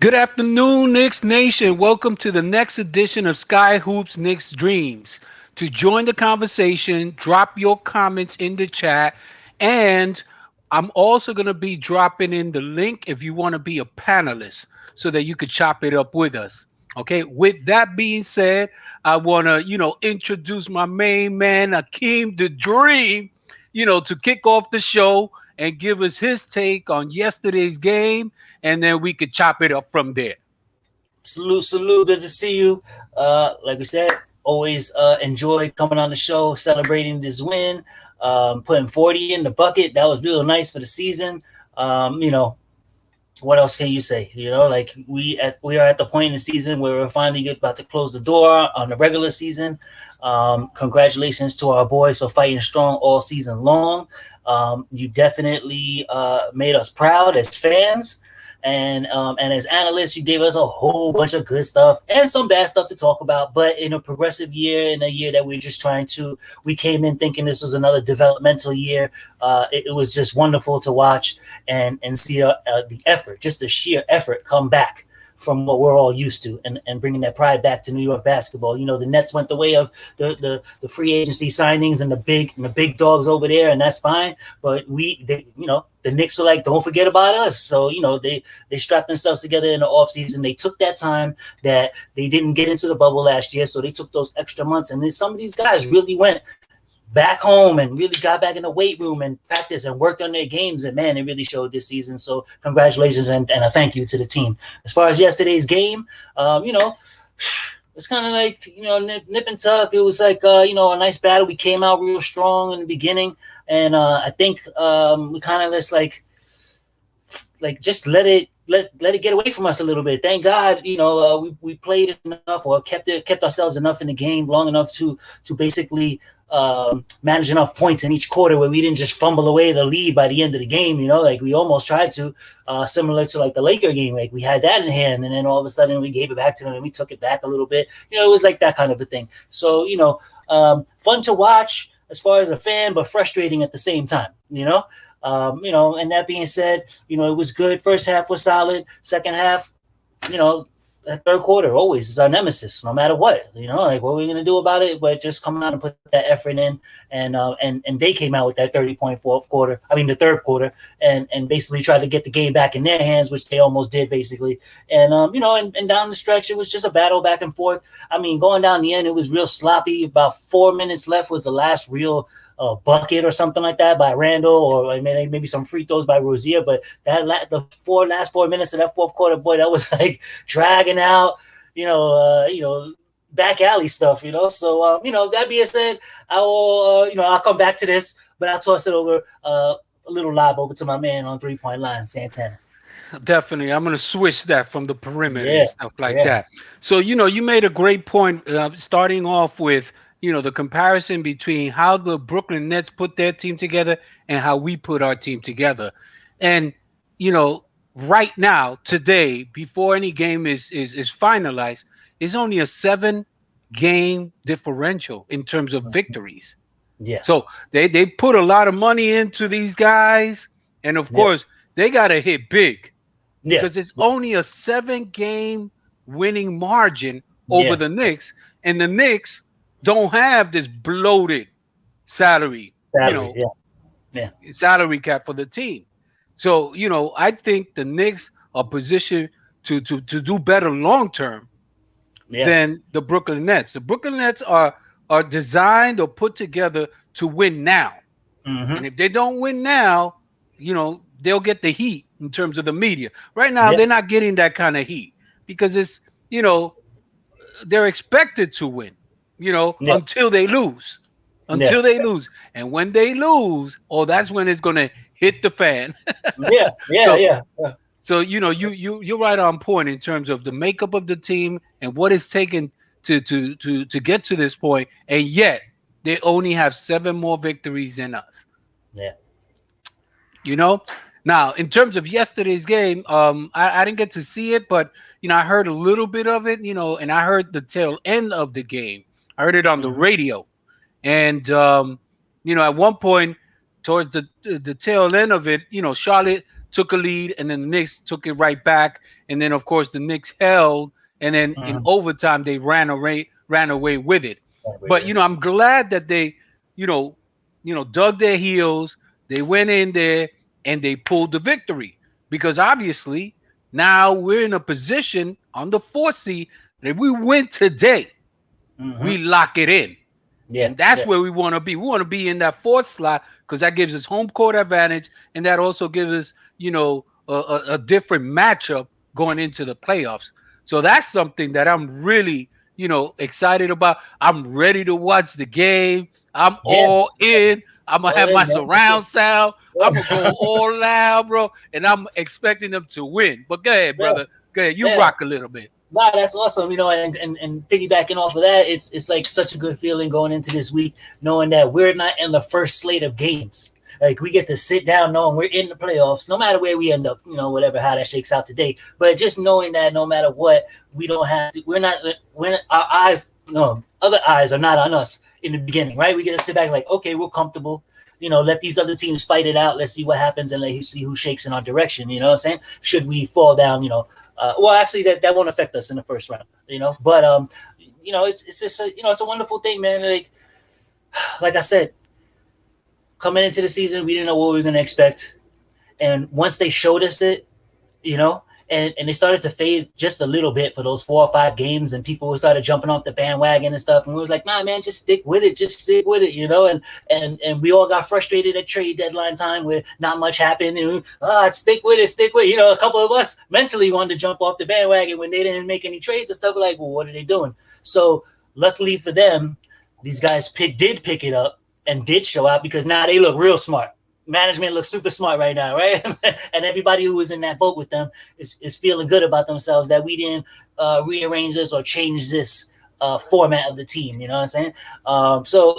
Good afternoon, Knicks Nation. Welcome to the next edition of Sky Hoops Knicks Dreams. To join the conversation, drop your comments in the chat. And I'm also going to be dropping in the link if you want to be a panelist so that you could chop it up with us. Okay, with that being said, I want to, introduce my main man, Akeem the Dream, to kick off the show and give us his take on yesterday's game, and then we could chop it up from there. Salute, salute. Good to see you. Like we said, always enjoy coming on the show, celebrating this win, putting 40 in the bucket. That was real nice for the season. What else can you say? Like we are at the point in the season where we're finally about to close the door on the regular season. Congratulations to our boys for fighting strong all season long. You definitely made us proud as fans. And as analysts, you gave us a whole bunch of good stuff and some bad stuff to talk about. But in a progressive year, in a year that we're just we came in thinking this was another developmental year. It was just wonderful to watch and see the effort, just the sheer effort come back from what we're all used to, and bringing that pride back to New York basketball. The Nets went the way of the free agency signings and the big dogs over there, and that's fine. But the Knicks were like, don't forget about us. So, they strapped themselves together in the offseason. They took that time that they didn't get into the bubble last year, so they took those extra months. And then some of these guys really went back home and really got back in the weight room and practiced and worked on their games. And, man, it really showed this season. So congratulations and a thank you to the team. As far as yesterday's game, it's kind of like, nip and tuck. It was like, a nice battle. We came out real strong in the beginning. And I think we kind of just just let it get away from us a little bit. Thank God, we played enough or kept ourselves enough in the game long enough to basically manage enough points in each quarter where we didn't just fumble away the lead by the end of the game. Like we almost tried to, similar to like the Laker game. Like we had that in hand, and then all of a sudden we gave it back to them and we took it back a little bit. It was like that kind of a thing. So fun to watch as far as a fan, but frustrating at the same time. And that being said, it was good. First half was solid. Second half, that third quarter always is our nemesis, no matter what. Like what are we gonna do about it? But just come out and put that effort in, and they came out with that 30-point the third quarter, and basically tried to get the game back in their hands, which they almost did basically. And and down the stretch, it was just a battle back and forth. Going down the end, it was real sloppy. About 4 minutes left was the last real bucket or something like that by Randall, or maybe some free throws by Rozier. But the last 4 minutes of that fourth quarter, boy, that was like dragging out, back alley stuff, So, that being said, I will, I'll come back to this, but I'll toss it over a little lob over to my man on 3-point line, Santana. Definitely. I'm going to switch that from the perimeter and stuff like that. So, you made a great point starting off with, the comparison between how the Brooklyn Nets put their team together and how we put our team together. And, right now, today, before any game is finalized, it's only a 7-game differential in terms of victories. Yeah. So they put a lot of money into these guys. And, of course, they got to hit big because it's only a 7-game winning margin over the Knicks. And the Knicks don't have this bloated salary cap for the team. So, I think the Knicks are positioned to do better long term than the Brooklyn Nets. The Brooklyn Nets are designed or put together to win now. Mm-hmm. And if they don't win now, they'll get the heat in terms of the media. Right now, they're not getting that kind of heat because it's, they're expected to win. Until they lose. They lose. And when they lose, that's when it's going to hit the fan. So, you're right on point in terms of the makeup of the team and what it's taken to get to this point. And yet, they only have 7 more victories than us. Yeah. Now, in terms of yesterday's game, I didn't get to see it, but, I heard a little bit of it, and I heard the tail end of the game. I heard it on the radio. And, at one point, towards the tail end of it, Charlotte took a lead, and then the Knicks took it right back, and then of course the Knicks held, and then in Mhm. overtime they ran away with it. But I'm glad that they, you know, dug their heels. They went in there and they pulled the victory because obviously now we're in a position on the fourth seed that if we win today, we Mhm. lock it in. Yeah, And that's yeah, where we want to be. We want to be in that fourth slot because that gives us home court advantage, and that also gives us, a different matchup going into the playoffs. So that's something that I'm really, excited about. I'm ready to watch the game. I'm yeah. all in. I'm gonna All have in, my man. surround sound. I'm gonna go Yeah, all loud, bro, and I'm expecting them to win. But go ahead, yeah, brother. Go ahead. You yeah. rock a little bit. Wow, that's awesome. And piggybacking off of that, it's like such a good feeling going into this week, knowing that we're not in the first slate of games. Like we get to sit down knowing we're in the playoffs, no matter where we end up, whatever how that shakes out today. But just knowing that no matter what, we don't have to. We're not our eyes. No, other eyes are not on us in the beginning, right? We get to sit back like, okay, we're comfortable. Let these other teams fight it out. Let's see what happens and let's see who shakes in our direction. You know what I'm saying? Should we fall down, well, actually, that won't affect us in the first round, But it's just it's a wonderful thing, man. Like I said, coming into the season, we didn't know what we were gonna expect, and once they showed us it, you know, and they started to fade just a little bit for those 4 or 5 games, and people started jumping off the bandwagon and stuff, and we was like, nah, man, just stick with it, and we all got frustrated at trade deadline time where not much happened, and stick with it. A couple of us mentally wanted to jump off the bandwagon when they didn't make any trades and stuff. Like, well, what are they doing? So luckily for them, these guys did pick it up and did show out because now they look real smart. Management looks super smart right now, right? And everybody who was in that boat with them is feeling good about themselves that we didn't rearrange this or change this format of the team. You know what I'm saying? So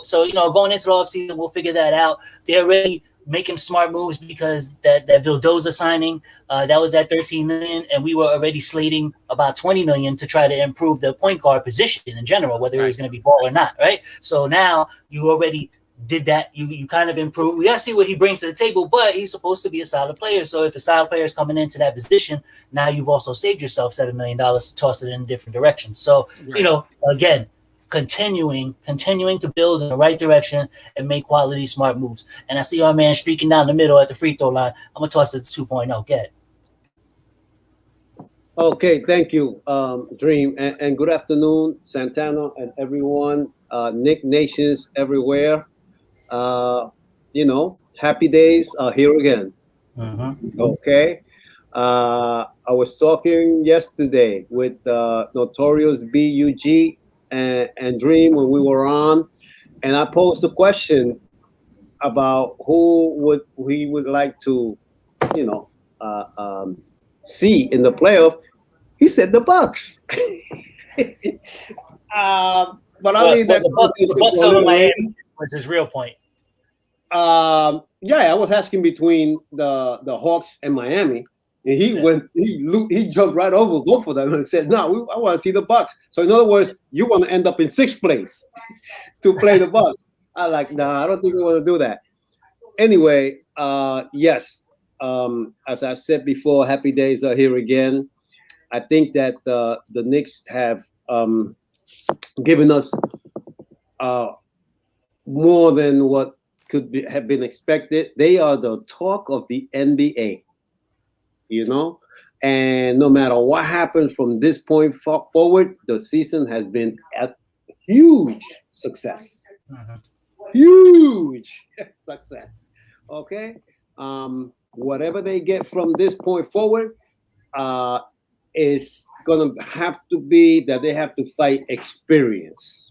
going into the offseason, we'll figure that out. They're already making smart moves because that Vildoza signing that was at 13 million, and we were already slating about 20 million to try to improve the point guard position in general, whether it was going to be Ball or not, right? So now you already did that. You kind of improved. We got to see what he brings to the table, but he's supposed to be a solid player. So if a solid player is coming into that position, now you've also saved yourself $7 million to toss it in a different direction. So, Right. Again, continuing to build in the right direction and make quality, smart moves. And I see our man streaking down the middle at the free throw line. I'm going to toss it to 2.0. Get it. Okay, thank you, Dream, and good afternoon, Santana and everyone, Nick Nations everywhere. Happy days are here again. Mm-hmm. Okay. I was talking yesterday with Notorious BUG and Dream when we were on, and I posed a question about who we would like to, you know, uh, um, see in the playoff. He said the Bucks. But I'll leave that The conversation Bucks for a over little later. Miami was his real point. Yeah, I was asking between the Hawks and Miami, and he jumped right over both of them and said, "No, I want to see the Bucks." So in other words, you want to end up in sixth place to play the Bucks. I like, I don't think we want to do that. Anyway, yes, as I said before, happy days are here again. I think that the Knicks have given us more than what have been expected. They are the talk of the NBA, and no matter what happens from this point forward, the season has been a huge success. Mm-hmm. Huge success. Okay. Whatever they get from this point forward is going to have to be that they have to fight experience.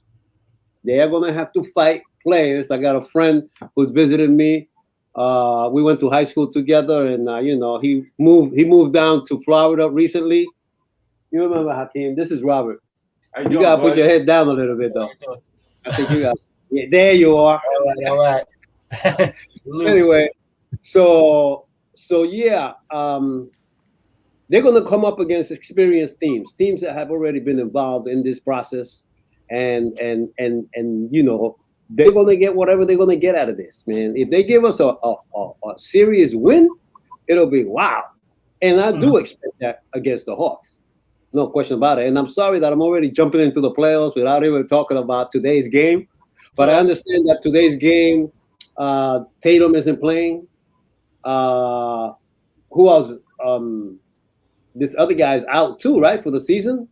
They are going to have to fight players. I got a friend who's visited me. We went to high school together, and he moved down to Florida recently. You remember Hakeem? This is Robert. You gotta put your head down a little bit, though. I think you got. Yeah, there you are. All right. Anyway, so yeah, they're gonna come up against experienced teams that have already been involved in this process, and they're gonna get whatever they're gonna get out of this, man. If they give us a serious win, it'll be wow. And I do expect that against the Hawks. No question about it. And I'm sorry that I'm already jumping into the playoffs without even talking about today's game. But I understand that today's game, Tatum isn't playing. Who else? This other guy's out too, right, for the season?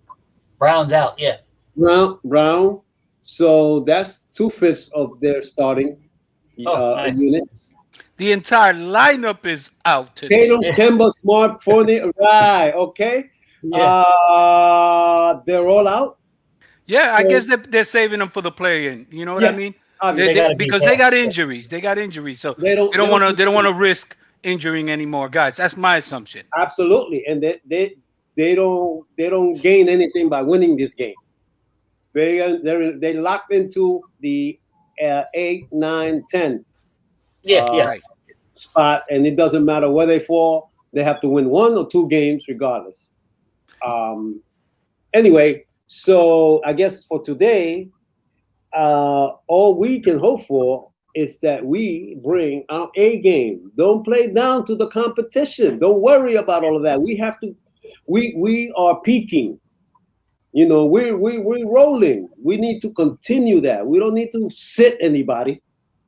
Brown's out, yeah. Brown. So that's 2/5 of their starting Nice. unit. The entire lineup is out today. Tatum, Kemba, Smart, Fournier. Right, okay. Yeah. They're all out. Yeah, I guess they're saving them for the play-in. You know what I mean? Because they got injuries. They got injuries, so they don't want to risk injuring anymore guys. That's my assumption. Absolutely, and they don't gain anything by winning this game. They locked into the 8, 9, 10 Right. spot, and it doesn't matter where they fall. They have to win 1 or 2 games regardless. Anyway, so I guess for today, all we can hope for is that we bring our A game. Don't play down to the competition. Don't worry about all of that. We have to. We are peaking. You know, we're rolling. We need to continue that. We don't need to sit anybody.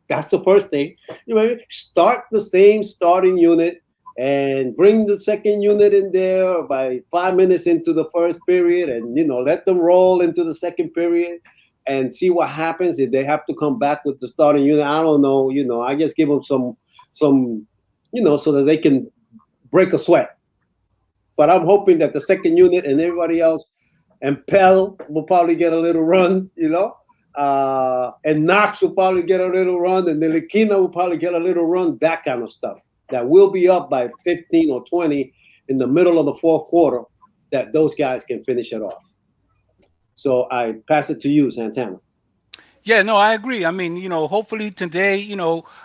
That's the first thing. You know, start the same starting unit and bring the second unit in there by 5 minutes into the first period, and let them roll into the second period and see what happens. If they have to come back with the starting unit, I don't know. I just give them some so that they can break a sweat. But I'm hoping that the second unit and everybody else, and Pell will probably get a little run, and Knox will probably get a little run, and Ntilikina will probably get a little run, that kind of stuff. That will be up by 15 or 20 in the middle of the fourth quarter, that those guys can finish it off. So I pass it to you, Santana. Yeah, no, I agree. I mean, hopefully today,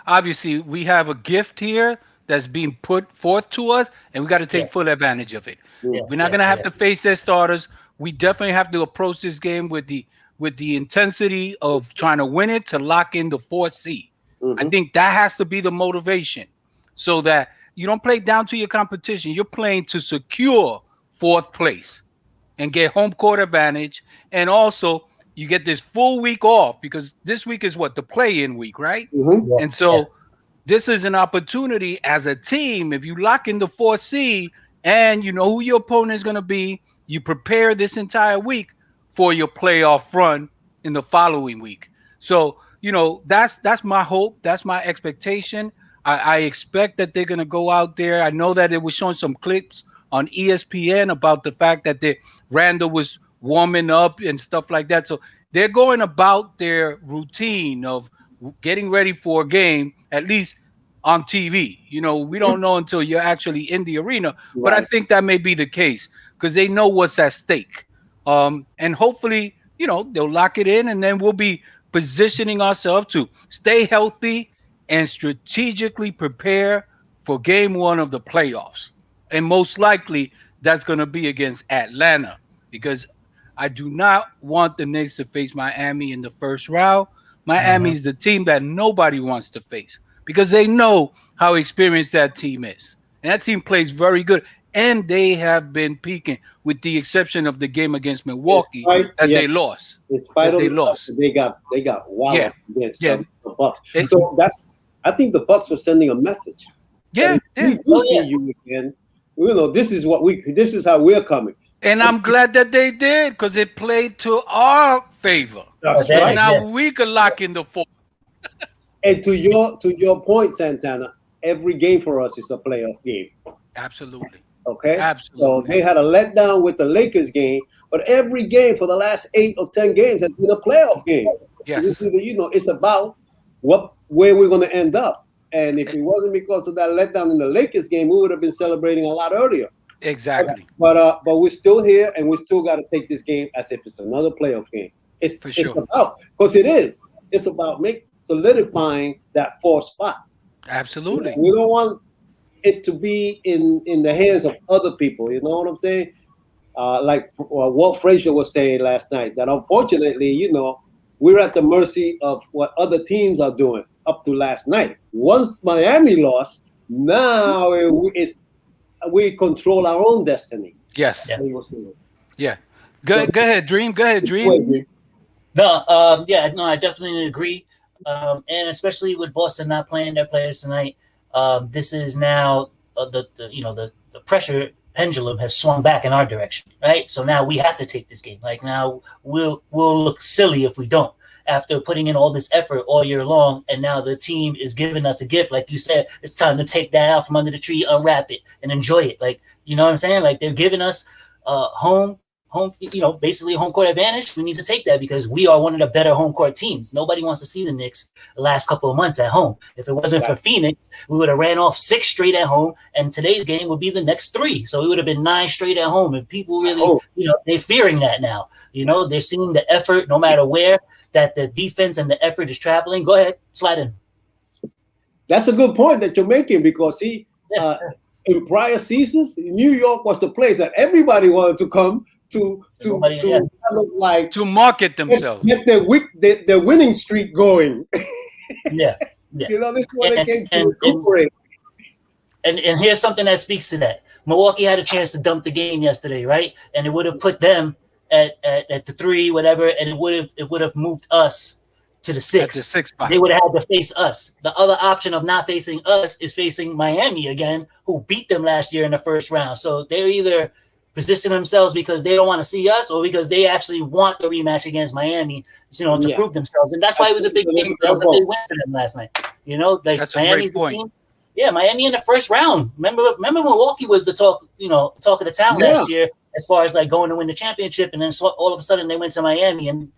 obviously we have a gift here that's being put forth to us, and we got to take full advantage of it. Yeah. We're not going to have to face their starters. We definitely have to approach this game with the intensity of trying to win it to lock in the 4th seed. Mm-hmm. I think that has to be the motivation, so that you don't play down to your competition. You're playing to secure 4th place and get home court advantage. And also you get this full week off, because this week is the play-in week, right? Mm-hmm. And so this is an opportunity as a team. If you lock in the 4th seed and you know who your opponent is going to be, you prepare this entire week for your playoff run in the following week. So, that's my hope. That's my expectation. I expect that they're going to go out there. I know that it was showing some clips on ESPN about the fact that Randall was warming up and stuff like that. So they're going about their routine of getting ready for a game, at least on TV. We don't know until you're actually in the arena, but I think that may be the case because they know what's at stake. And hopefully, they'll lock it in, and then we'll be positioning ourselves to stay healthy and strategically prepare for game 1 of the playoffs. And most likely that's going to be against Atlanta, because I do not want the Knicks to face Miami in the first round. Miami is the team that nobody wants to face, because they know how experienced that team is. And that team plays very good. And they have been peaking, with the exception of the game against Milwaukee they lost. Despite they lost, they got walloped against the Bucks. So I think the Bucks were sending a message. Yeah, we do see you again. This is how we're coming. And I'm glad that they did, because it played to our favor. That's right. Now we can lock in the 4th. And to your point, Santana, every game for us is a playoff game. Absolutely. Okay. Absolutely. So they had a letdown with the Lakers game, but every game for the last 8 or 10 games has been a playoff game. Yes. It's about where we're going to end up. And if it wasn't because of that letdown in the Lakers game, we would have been celebrating a lot earlier. Exactly. But we're still here, and we still got to take this game as if it's another playoff game. It's about, because it is. It's about solidifying that 4th spot. Absolutely. We don't want it to be in the hands of other people. You know what I'm saying? Like Walt Frazier was saying last night, that unfortunately, we're at the mercy of what other teams are doing up to last night. Once Miami lost, Now we control our own destiny. Yes. Yeah. Yeah. Go ahead, Dream. Go ahead, Dream. No, no, I definitely agree. And especially with Boston not playing their players tonight, this is now the pressure pendulum has swung back in our direction, right? So now we have to take this game. Like now we'll look silly if we don't. After putting in all this effort all year long, and now the team is giving us a gift, like you said, it's time to take that out from under the tree, unwrap it, and enjoy it. Like, you know what I'm saying? Like they're giving us home, basically home court advantage. We need to take that because we are one of the better home court teams. Nobody wants to see the Knicks the last couple of months at home. If it wasn't for Phoenix, we would have ran off 6 straight at home, and today's game would be the next 3. So it would have been 9 straight at home. And people really, they're fearing that now. They're seeing the effort no matter where, that the defense and the effort is traveling. Go ahead, slide in. That's a good point that you're making because in prior seasons, New York was the place that everybody wanted to come to market themselves, get their winning streak going. Yeah. This is what they came to recuperate. And here's something that speaks to that. Milwaukee had a chance to dump the game yesterday, right? And it would have put them at the 3, whatever, and it would have moved us to the 6. At the 6 spot. They would have had to face us. The other option of not facing us is facing Miami again, who beat them last year in the first round. So they're either position themselves because they don't want to see us, or because they actually want the rematch against Miami, to prove themselves. And that's why it was a big game. That was a big win for them last night. That's Miami's a great point. team. Yeah, Miami in the first round. Remember Milwaukee was the talk of the town last year as far as like going to win the championship, and then all of a sudden they went to Miami and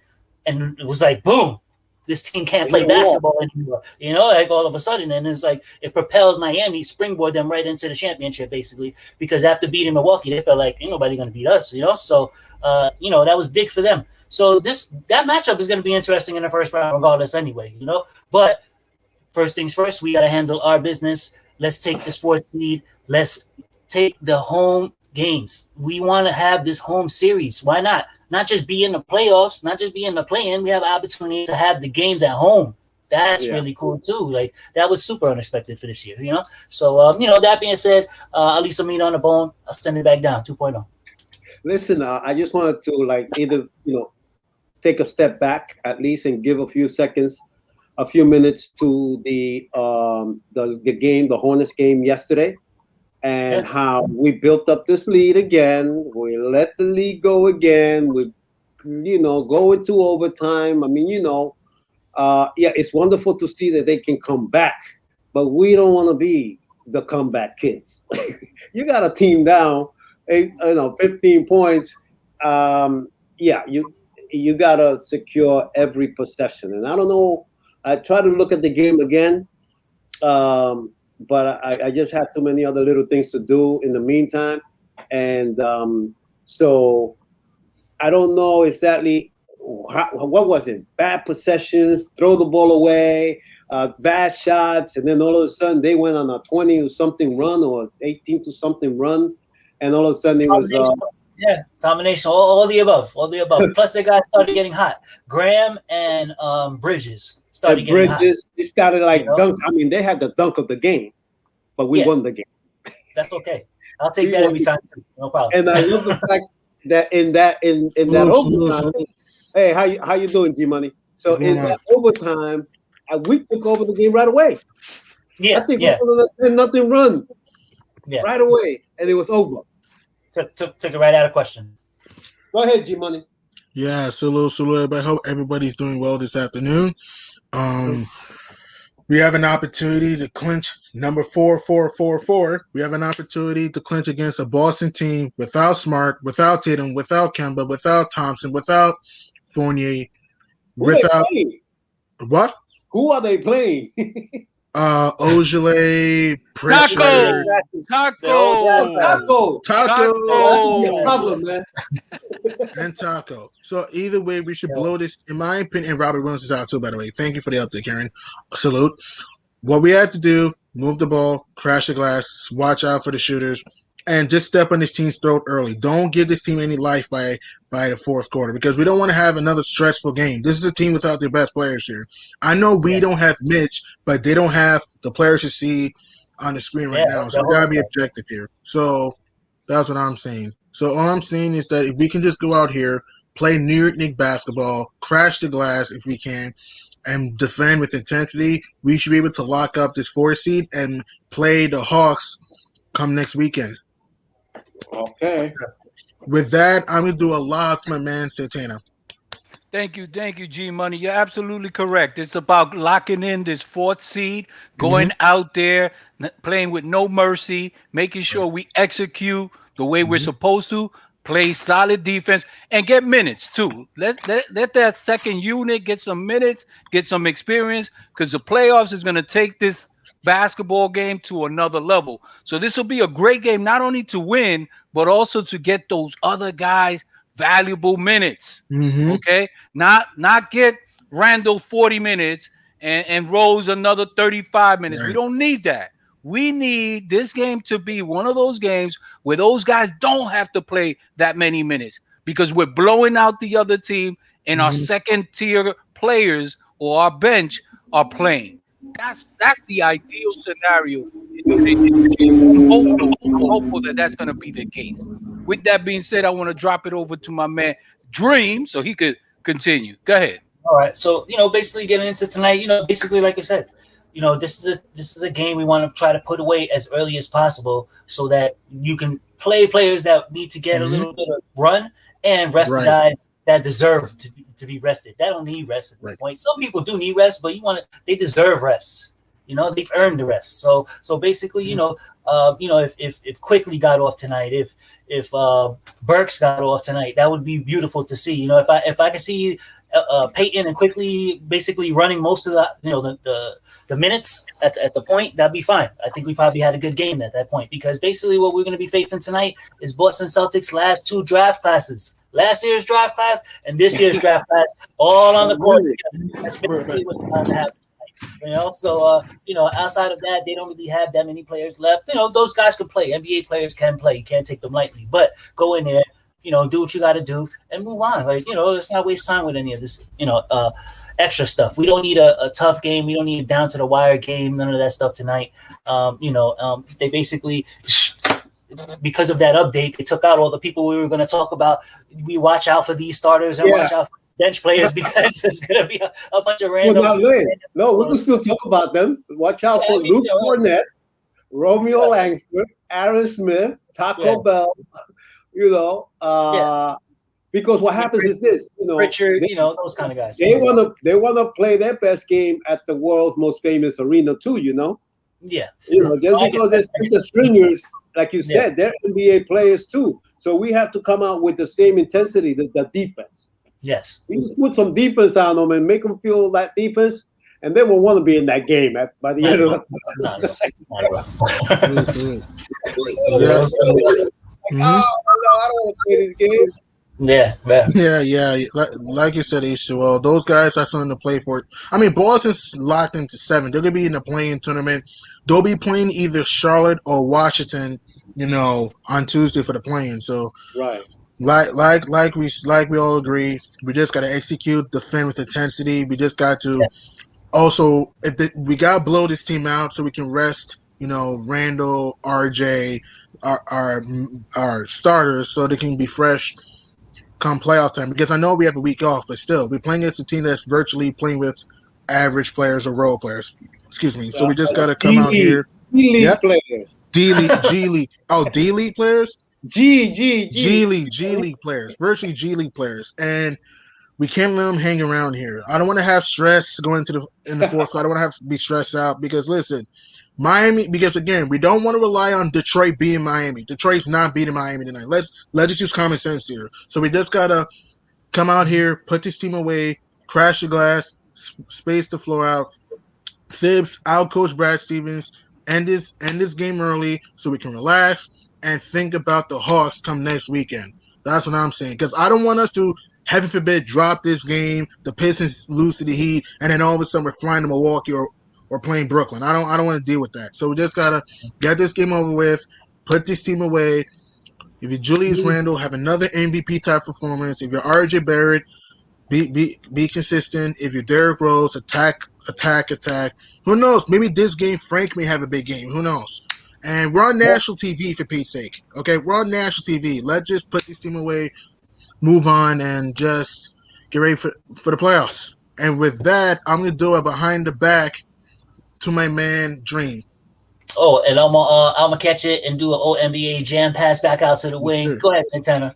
it was like boom, this team can't play basketball anymore. Like all of a sudden, and it's like it propelled Miami, springboard them right into the championship basically, because after beating Milwaukee, they felt like ain't nobody gonna beat us. So that was big for them. So that matchup is gonna be interesting in the first round regardless anyway. But first things first, we got to handle our business. Let's take this 4th seed. Let's take the home games. We want to have this home series. Why not? Not just be in the playoffs, not just be in the play-in. We have an opportunity to have the games at home. That's really cool too. Like that was super unexpected for this year, So, that being said, at least meat on the bone. I'll send it back down 2.0. Listen, I just wanted to either, take a step back at least and give a few minutes to the game, the Hornets game yesterday, and how we built up this lead again. We let the lead go again. We, go into overtime. I mean, it's wonderful to see that they can come back, but we don't want to be the comeback kids. You got a team down, 15 points. You got to secure every possession. And I don't know. I try to look at the game again, but I just had too many other little things to do in the meantime. And so I don't know exactly what was it? Bad possessions, throw the ball away, bad shots. And then all of a sudden they went on a 20-something run or 18-something run. And all of a sudden it was... combination, all the above. Plus the guys started getting hot. Graham and Bridges. Bridges, they started dunk. I mean, they had the dunk of the game, but we won the game. That's okay. I'll take that every time. No problem. And I love the fact that in that overtime. Hey, how you doing, G Money? So in that overtime, we took over the game right away. I think we were on a 10-0 run. Right away, and it was over. Took it right out of question. Go ahead, G Money. Yeah, salute, everybody. Hope everybody's doing well this afternoon. We have an opportunity to clinch number 4. We have an opportunity to clinch against a Boston team without Smart, without Tatum, without Kemba, without Thompson, without Fournier, without what? Who are they playing? Ogilvy, Pressure, Taco. Problem, man. And Taco. So either way, we should blow this. In my opinion, and Robert Williams is out too, by the way. Thank you for the update, Karen. Salute. What we have to do: move the ball, crash the glass, watch out for the shooters, and just step on this team's throat early. Don't give this team any life by the 4th quarter, because we don't want to have another stressful game. This is a team without their best players here. I know we don't have Mitch, but they don't have the players to see on the screen right now. So we gotta be objective here. So that's what I'm saying. So all I'm saying is that if we can just go out here, play New York Knicks basketball, crash the glass if we can, and defend with intensity, we should be able to lock up this 4 seed and play the Hawks come next weekend. Okay. With that, I'm gonna do a lot for my man Santana. Thank you, G Money. You're absolutely correct. It's about locking in this 4th seed, going out there, playing with no mercy, making sure we execute the way we're supposed to, play solid defense, and get minutes too. Let that second unit get some minutes, get some experience, because the playoffs is going to take this basketball game to another level. So this will be a great game, not only to win, but also to get those other guys valuable minutes. Okay, not get Randall 40 minutes and Rose another 35 minutes. Right. We don't need that. We need this game to be one of those games where those guys don't have to play that many minutes because we're blowing out the other team and our second tier players or our bench are playing. That's the ideal scenario. I'm hopeful that that's going to be the case. With that being said, I want to drop it over to my man Dream so he could continue. Go ahead. All right. So, basically getting into tonight, basically like I said, this is a game we want to try to put away as early as possible so that you can play players that need to get a little bit of run and rest the guys that deserve to be rested. They don't need rest at this point. Some people do need rest, but they deserve rest. They've earned the rest. So basically, if Quickly got off tonight, if Burks got off tonight, that would be beautiful to see. If I could see Peyton and Quickly basically running most of the minutes at the point, that'd be fine. I think we probably had a good game at that point because basically what we're going to be facing tonight is Boston Celtics' last 2 draft classes. Last year's draft class and this year's draft class, all on the court together. That's basically what's about to happen. So outside of that, they don't really have that many players left. Those guys can play. NBA players can play. You can't take them lightly. But go in there, do what you got to do and move on. Let's not waste time with any of this, extra stuff. We don't need a tough game. We don't need a down to the wire game. None of that stuff tonight. They basically, because of that update, they took out all the people we were going to talk about. We watch out for these starters and watch out for bench players because there's going to be a bunch of random. No, we can still talk about them. Watch out for Luke Cornett, Romeo Langford, Aaron Smith, Taco Bell. Because what happens is this, Richard, those kind of guys. They want to play their best game at the world's most famous arena too. Yeah. Just because they're the stringers, like you said, they're NBA players too. So we have to come out with the same intensity, the defense. Yes. We just put some defense on them and make them feel that defense, and they will want to be in that game by the end of the second. Oh, no, I don't want to play this game. Yeah. Like you said, H2O, those guys have something to play for. I mean, Boston's locked into 7. They're going to be in the play-in tournament. They'll be playing either Charlotte or Washington, on Tuesday for the play-in. So, like we all agree, we just got to execute, defend with intensity. We just got to also, we got to blow this team out so we can rest, Randall, RJ, our starters, so they can be fresh come playoff time. Because I know we have a week off, but still, we're playing against a team that's virtually playing with average players or role players. Excuse me. So we just got to come out here. D-League players. G League. Oh, D-League players? G League players. Virtually G League players. And we can't let them hang around here. I don't want to have stress going in the fourth. I don't want to have to be stressed out because, listen, Miami, because again, we don't want to rely on Detroit beating Miami. Detroit's not beating Miami tonight. Let's just use common sense here. So we just gotta come out here, put this team away, crash the glass, space the floor out. Thibs, out coach Brad Stevens, end this game early so we can relax and think about the Hawks come next weekend. That's what I'm saying. Because I don't want us to, heaven forbid, drop this game, the Pistons lose to the Heat, and then all of a sudden we're flying to Milwaukee or playing Brooklyn. I don't want to deal with that. So we just gotta get this game over with, put this team away. If you're Julius Randle, have another MVP type performance. If you're RJ Barrett, be consistent. If you're Derrick Rose, attack attack. Who knows? Maybe this game, Frank may have a big game. Who knows? And we're on national TV, for Pete's sake. Okay, we're on national TV. Let's just put this team away, move on, and just get ready for the playoffs. And with that, I'm going to do a behind the back to my man, Dream. Oh, and I'm gonna catch it and do an old NBA jam pass back out to the wing. Sir. Go ahead, Santana.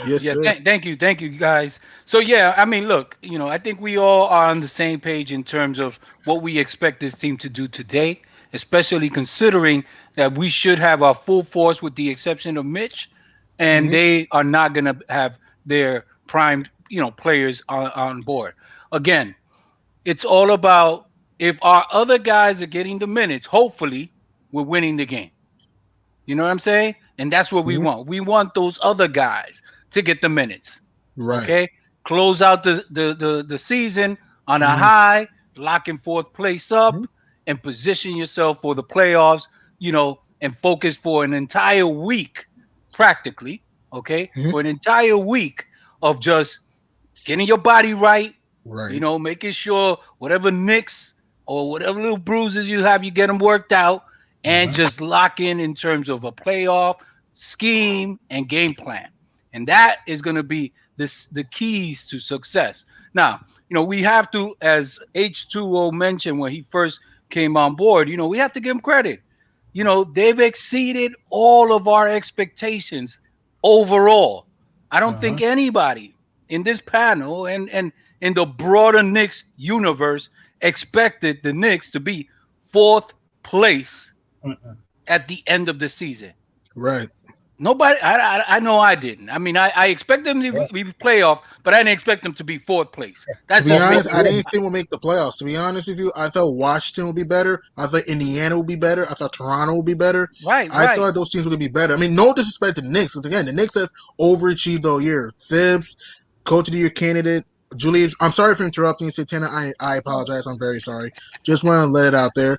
Yes, Yeah, sir. thank you, guys. So yeah, I mean, look, I think we all are on the same page in terms of what we expect this team to do today, especially considering that we should have our full force with the exception of Mitch, and they are not going to have their prime, players on board. Again, it's all about if our other guys are getting the minutes, hopefully we're winning the game. You know what I'm saying? And that's what we want. We want those other guys to get the minutes. Right. Okay? Close out the season on a high, locking fourth place up, and position yourself for the playoffs, and focus for an entire week, practically, okay? For an entire week of just getting your body right, making sure whatever nicks or whatever little bruises you have, you get them worked out, and just lock in terms of a playoff scheme and game plan. And that is going to be the keys to success. Now, we have to, as H2O mentioned when he first came on board, we have to give him credit. They've exceeded all of our expectations overall. I don't think anybody in this panel and in the broader Knicks universe expected the Knicks to be fourth place at the end of the season. Right. Nobody, I know I didn't. I mean, I expect them to be playoff, but I didn't expect them to be fourth place. To be honest, I didn't think we'll make the playoffs. To be honest with you, I thought Washington would be better. I thought Indiana would be better. I thought Toronto would be better. Right. I thought those teams would be better. I mean, no disrespect to the Knicks. Because again, the Knicks have overachieved all year. Thibs, Coach of the Year candidate. Julius, I'm sorry for interrupting you, Santana. I apologize. I'm very sorry. Just want to let it out there.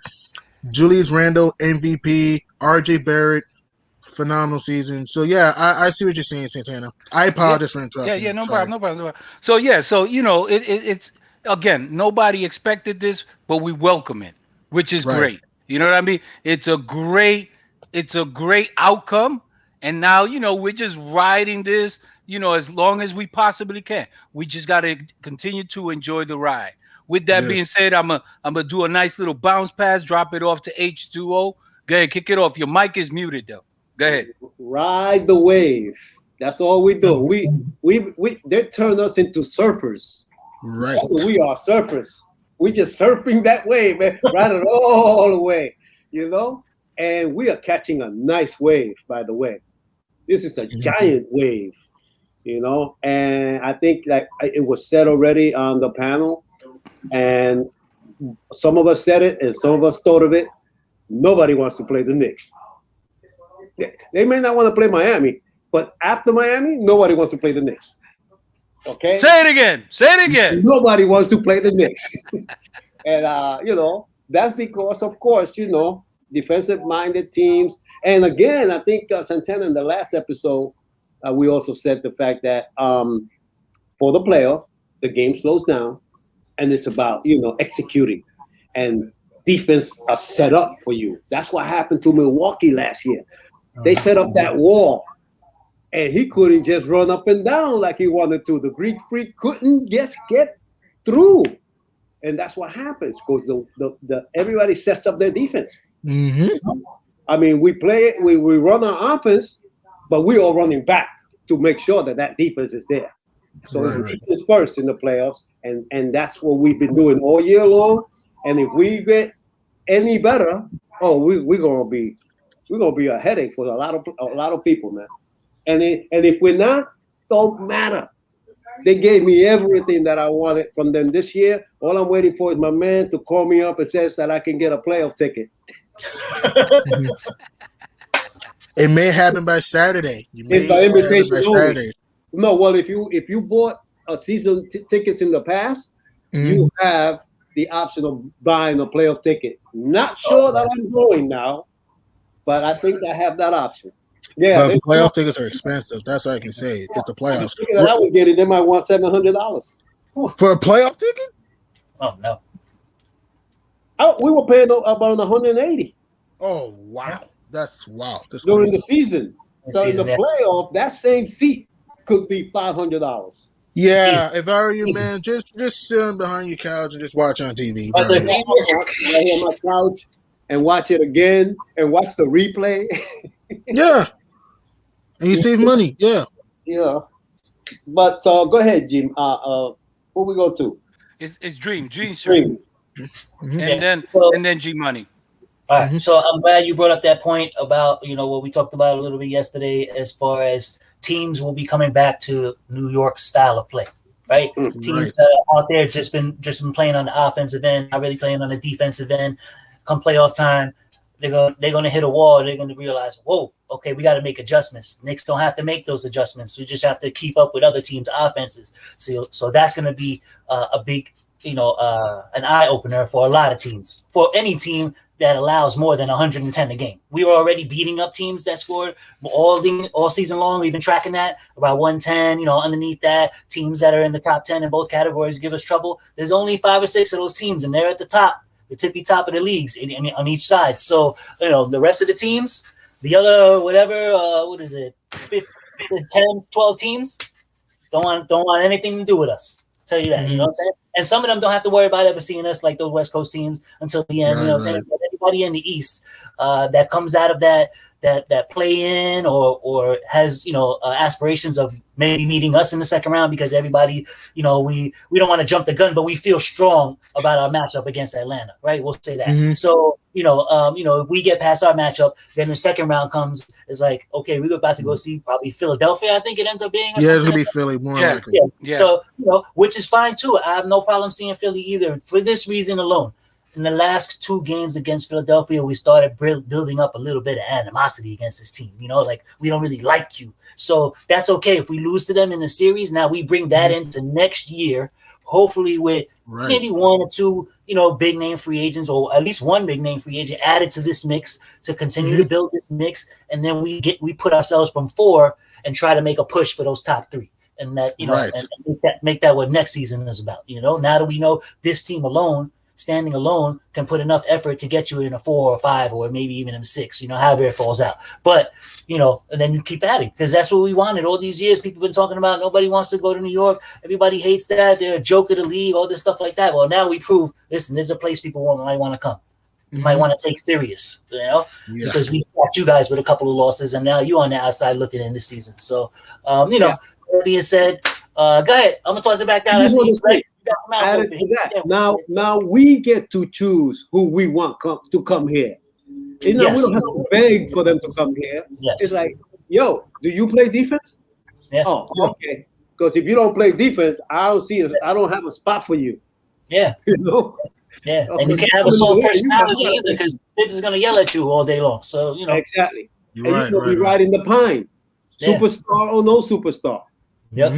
Julius Randle, MVP. RJ Barrett, phenomenal season. So yeah, I see what you're saying, Santana. I apologize for interrupting. Yeah, no problem. So yeah, it's again, nobody expected this, but we welcome it, which is great. You know what I mean? It's a great outcome, and now we're just riding this, as long as we possibly can. We just got to continue to enjoy the ride. With that being said, I'm gonna do a nice little bounce pass, drop it off to H2O. Go ahead, kick it off. Your mic is muted though. Go ahead. Ride the wave. That's all we do. They turn us into surfers. Right. We are surfers. We just surfing that wave, man. Ride it all the way, And we are catching a nice wave, by the way. This is a giant wave, And I think it was said already on the panel, and some of us said it, and some of us thought of it. Nobody wants to play the Knicks. They may not want to play Miami, but after Miami, nobody wants to play the Knicks. Okay? Say it again. Nobody wants to play the Knicks. And, that's because, of course, defensive-minded teams. And again, I think Santana in the last episode, we also said the fact that for the playoff, the game slows down, and it's about, executing. And defense are set up for you. That's what happened to Milwaukee last year. They set up that wall, and he couldn't just run up and down like he wanted to. The Greek Freak couldn't just get through, and that's what happens because the everybody sets up their defense. I mean, we run our offense, but we are running back to make sure that defense is there. So it's defense first in the playoffs, and that's what we've been doing all year long. And if we get any better, we're gonna be a headache for a lot of people, man. And if we're not, don't matter. They gave me everything that I wanted from them this year. All I'm waiting for is my man to call me up and says that I can get a playoff ticket. It may happen by Saturday. It's by invitation only. No, well, if you bought a season tickets in the past, you have the option of buying a playoff ticket. Not sure that I'm going now, but I think I have that option. Yeah, but playoff tickets are expensive. That's all I can say. It's the playoffs. I was getting them. I want $700 for a playoff ticket. Oh no! We were paying about 180 Oh wow, that's wow. That's during crazy. the season. So in the playoff, that same seat could be $500. Yeah, if I were you, man, just sitting behind your couch and just watch on TV. But the Right? thing Right here on my couch and watch it again and watch the replay. Yeah, and you save money. Yeah. Yeah. But go ahead, Jim. Who we go to? It's Dream sir. Dream. Mhm. And then G Money. All right, so I'm glad you brought up that point about what we talked about a little bit yesterday, as far as teams will be coming back to New York style of play, right? Mm. Teams that are out there just been playing on the offensive end, not really playing on the defensive end. Come playoff time, they're gonna hit a wall. They're gonna realize, whoa, okay, we got to make adjustments. Knicks don't have to make those adjustments. We just have to keep up with other teams' offenses. So that's gonna be a big, an eye opener for a lot of teams, for any team that allows more than 110 a game. We were already beating up teams that scored all season long. We've been tracking that about 110. Underneath that, teams that are in the top 10 in both categories give us trouble. There's only 5 or 6 of those teams, and they're at the top, the tippy top of the leagues on each side. So the rest of the teams, the other whatever, what is it, 10, 12 teams, don't want anything to do with us. I'll tell you that. You know what I'm saying? And some of them don't have to worry about ever seeing us like those West Coast teams until the end. Right. Saying? But anybody in the East that comes out of that play in or has aspirations of maybe meeting us in the second round, because everybody we don't want to jump the gun, but we feel strong about our matchup against Atlanta, right? We'll say that. Mm-hmm. So if we get past our matchup, then the second round comes. It's like, okay, we're about to go see probably Philadelphia. I think it ends up being. Yeah, it's gonna be Philly more likely. Yeah. So which is fine too. I have no problem seeing Philly either for this reason alone. In the last 2 games against Philadelphia, we started building up a little bit of animosity against this team. Like, we don't really like you. So that's okay. If we lose to them in the series, now we bring that into next year, hopefully with maybe 1 or 2, big name free agents, or at least 1 big name free agent added to this mix to continue to build this mix. And then we put ourselves from 4 and try to make a push for those top 3. And that, and make that what next season is about. Now that we know this team alone, standing alone, can put enough effort to get you in a 4 or 5 or maybe even in a 6, however it falls out. But, and then you keep adding, because that's what we wanted all these years. People have been talking about nobody wants to go to New York. Everybody hates that. They're a joke of the league, all this stuff like that. Well, now we prove, listen, there's a place people might want to come. Might want to take serious, because we fought you guys with a couple of losses, and now you're on the outside looking in this season. So, that being said, go ahead. I'm going to toss it back down. Now we get to choose who we want to come here. We don't have to beg for them to come here. Yes. It's like, yo, do you play defense? Yeah. Oh, okay. Because if you don't play defense, I don't have a spot for you. Yeah. Yeah. And you can't have a soft personality either, because they're just going to yell at you all day long. So, Exactly. You're going to be right in the pine. Superstar or no superstar. Yep.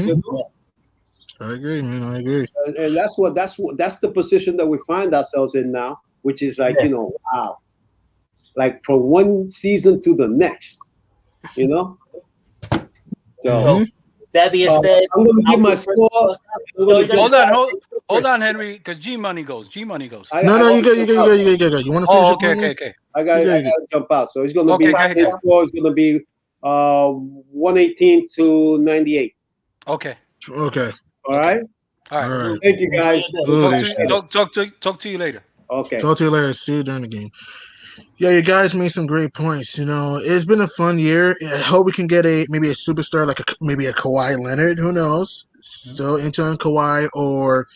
I agree, man. I agree. And that's the position that we find ourselves in now, which is like, wow. Like from one season to the next, So that being said, I'm gonna give my score. Hold on, Henry, because G Money goes. No, you go. You want to finish? Okay. I gotta jump out. So it's gonna be his score is gonna be 118 to 98. Okay. All right. Thank you, guys. Talk to you later. Okay. Talk to you later. See you during the game. Yeah, you guys made some great points. It's been a fun year. I hope we can get maybe a superstar like maybe a Kawhi Leonard. Who knows? Still into Kawhi, or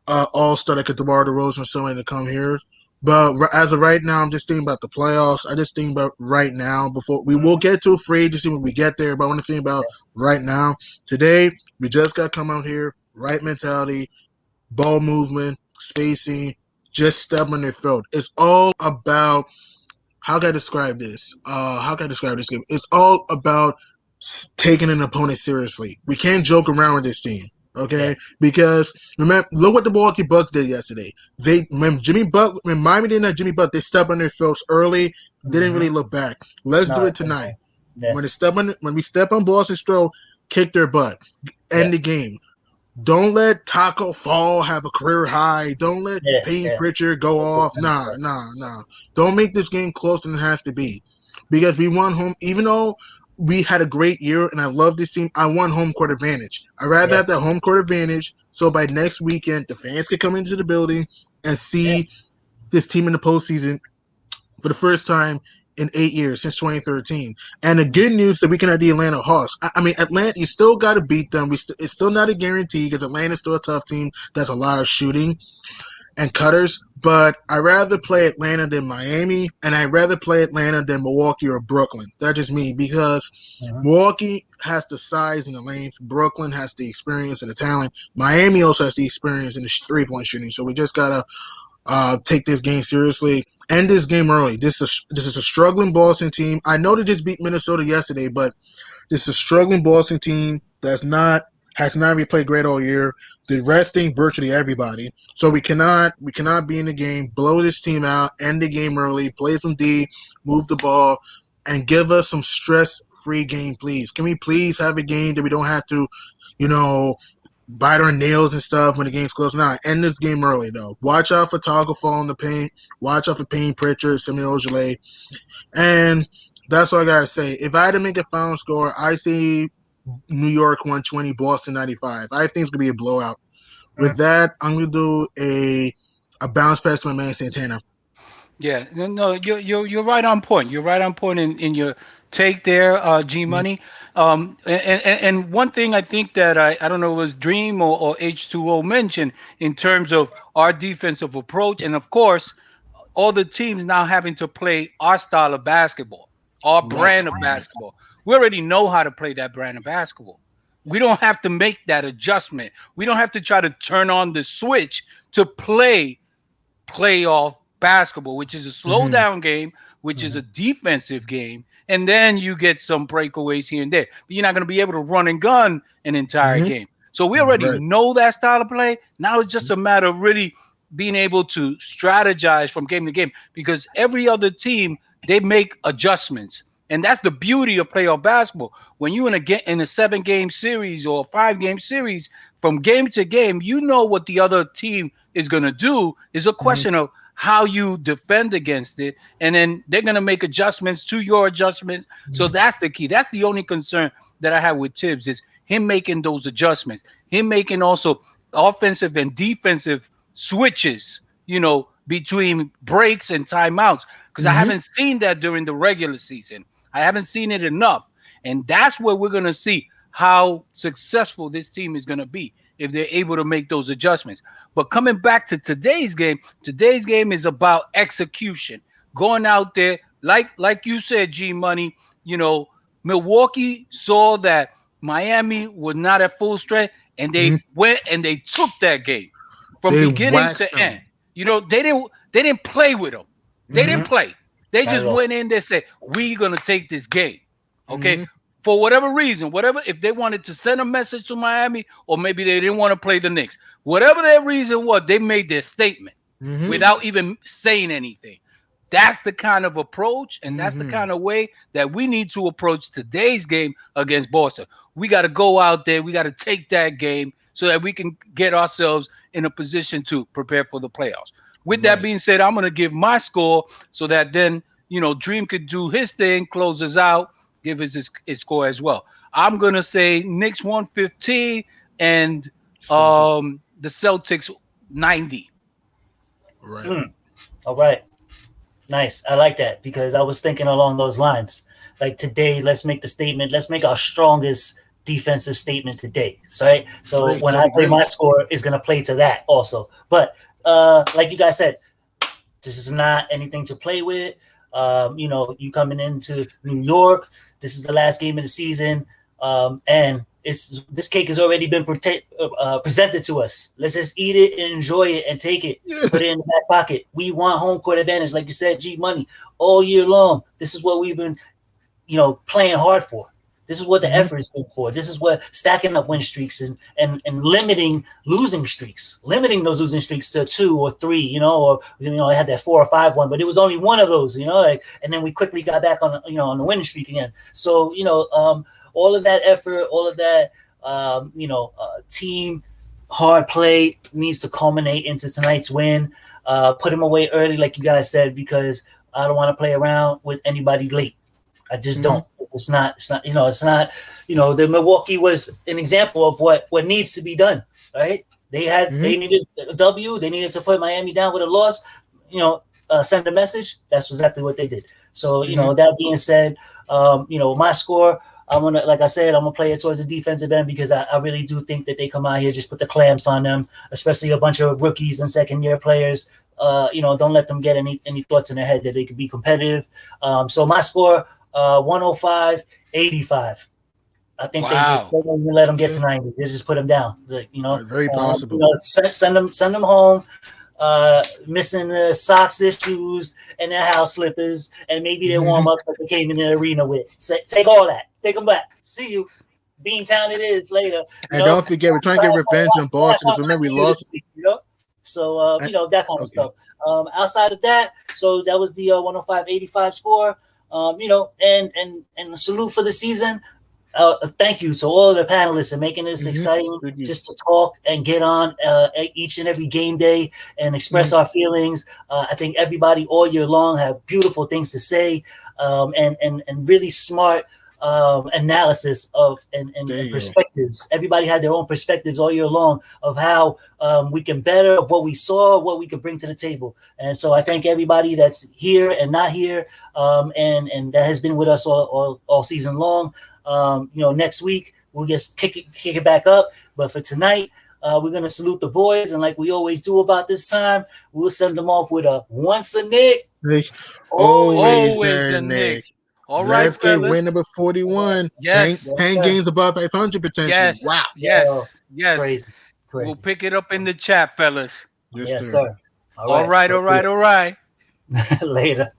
all-star like a DeMar DeRozan or somebody to come here. But as of right now, I'm just thinking about the playoffs. I just think about right now before we will get to free agency when we get there. But I want to think about right now. Today, we just got to come out here, right mentality, ball movement, spacing, just step on their throat. It's all about, how can I describe this? How can I describe this game? It's all about taking an opponent seriously. We can't joke around with this team. Okay, because remember, look what the Milwaukee Bucks did yesterday. When Miami didn't have Jimmy Butler, they stepped on their throats early. Didn't really look back. Let's do it tonight. Yeah. When we step on Boston's throat, kick their butt, end the game. Don't let Taco Fall have a career high. Don't let Payne Yeah. Pritchard go off. Nah. Don't make this game closer than it has to be. Because we won home, even though we had a great year and I love this team, I want home court advantage. I'd rather have that home court advantage so by next weekend the fans can come into the building and see this team in the postseason for the first time in 8 years since 2013. And the good news that we can have the Atlanta Hawks. I mean, Atlanta, you still got to beat them. It's still not a guarantee because Atlanta's still a tough team. That's a lot of shooting and cutters. But I'd rather play Atlanta than Miami, and I'd rather play Atlanta than Milwaukee or Brooklyn. That's just me because Milwaukee has the size and the length. Brooklyn has the experience and the talent. Miami also has the experience in the three-point shooting. So we just got to take this game seriously. End this game early. This is a struggling Boston team. I know they just beat Minnesota yesterday, but this is a struggling Boston team has not really played great all year. They're resting virtually everybody, so we cannot be in the game. Blow this team out. End the game early. Play some D. Move the ball, and give us some stress-free game, please. Can we please have a game that we don't have to, bite our nails and stuff when the game's close? Nah, end this game early, though. Watch out for Taco Fall in the paint. Watch out for Payne Pritchard, Samuel Ojale. And that's all I got to say. If I had to make a final score, I see New York 120, Boston 95. I think it's going to be a blowout. With that, I'm going to do a bounce pass to my man Santana. Yeah, no, you're right on point. You're right on point in your take there, G Money. And one thing I think that I don't know it was Dream or H2O mentioned in terms of our defensive approach, and of course, all the teams now having to play our style of basketball, our brand of basketball. We already know how to play that brand of basketball. We don't have to make that adjustment. We don't have to try to turn on the switch to play playoff basketball, which is a slow down game, which is a defensive game, and then you get some breakaways here and there. But you're not going to be able to run and gun an entire game. So we already know that style of play. Now it's just a matter of really being able to strategize from game to game because every other team, they make adjustments. And that's the beauty of playoff basketball. When you're in a 7-game series or a 5-game series, from game to game, you know what the other team is going to do. Is a question of how you defend against it, and then they're going to make adjustments to your adjustments. So that's the key. That's the only concern that I have with Tibbs is him making those adjustments, him making also offensive and defensive switches, between breaks and timeouts, because I haven't seen that during the regular season. I haven't seen it enough. And that's where we're going to see how successful this team is going to be if they're able to make those adjustments. But coming back to today's game is about execution. Going out there, like you said, G Money, Milwaukee saw that Miami was not at full strength, and they went and they took that game from beginning to end. They didn't play with them. They didn't play. They just went in there and said, we're going to take this game. Okay? For whatever reason, if they wanted to send a message to Miami or maybe they didn't want to play the Knicks, whatever their reason was, they made their statement without even saying anything. That's the kind of approach and that's the kind of way that we need to approach today's game against Boston. We got to go out there. We got to take that game so that we can get ourselves in a position to prepare for the playoffs. With that being said, I'm going to give my score so that then, Dream could do his thing, close us out, give his score as well. I'm going to say Knicks 115 and the Celtics 90. Right. All right. Nice. I like that because I was thinking along those lines. Like today, let's make the statement. Let's make our strongest defensive statement today. Right? So when I play my score, it's going to play to that also. But like you guys said, this is not anything to play with. You coming into New York. This is the last game of the season, and this cake has already been presented to us. Let's just eat it and enjoy it and take it. Put it in the back pocket. We want home court advantage, like you said, G Money, all year long. This is what we've been, playing hard for. This is what the effort has been for. This is what stacking up win streaks and limiting losing streaks, limiting those losing streaks to 2 or 3, or I had that 4 or 5 one, but it was only one of those, and then we quickly got back on, on the winning streak again. So, all of that effort, all of that, team hard play needs to culminate into tonight's win. Put him away early, like you guys said, because I don't want to play around with anybody late. I just don't. It's not. The Milwaukee was an example of what needs to be done. Right? They needed a W. They needed to put Miami down with a loss. Send a message. That's exactly what they did. So that being said, my score. I'm gonna play it towards the defensive end because I really do think that they come out here, just put the clamps on them, especially a bunch of rookies and second-year players. Don't let them get any thoughts in their head that they could be competitive. So my score, 105-85. I think they just don't even let them get to 90. They just put them down. Very possible. Send them home. Missing the socks, their shoes, and their house slippers, and maybe their warm-ups that they came in the arena with. Take all that. Take them back. See you. Beantown it is later. And don't forget, we're trying to get revenge on Boston because remember we lost. So, that kind of stuff. Outside of that, so that was the 105-85 score. And a salute for the season. Thank you to all of the panelists and making this exciting just to talk and get on each and every game day and express our feelings. I think everybody all year long have beautiful things to say and really smart analysis of and perspectives. Everybody had their own perspectives all year long of how we can better, of what we saw, what we could bring to the table. And so I thank everybody that's here and not here and that has been with us all season long. Next week we'll just kick it back up. But for tonight, we're gonna salute the boys, and like we always do about this time, we'll send them off with a once a Nick, always a Nick. All right, let's get win number 41. Yes, 10 games above 500 potentially. Yes, wow. Yes. Crazy. We'll pick it up in the chat, fellas. Yes, sir. All right. Later.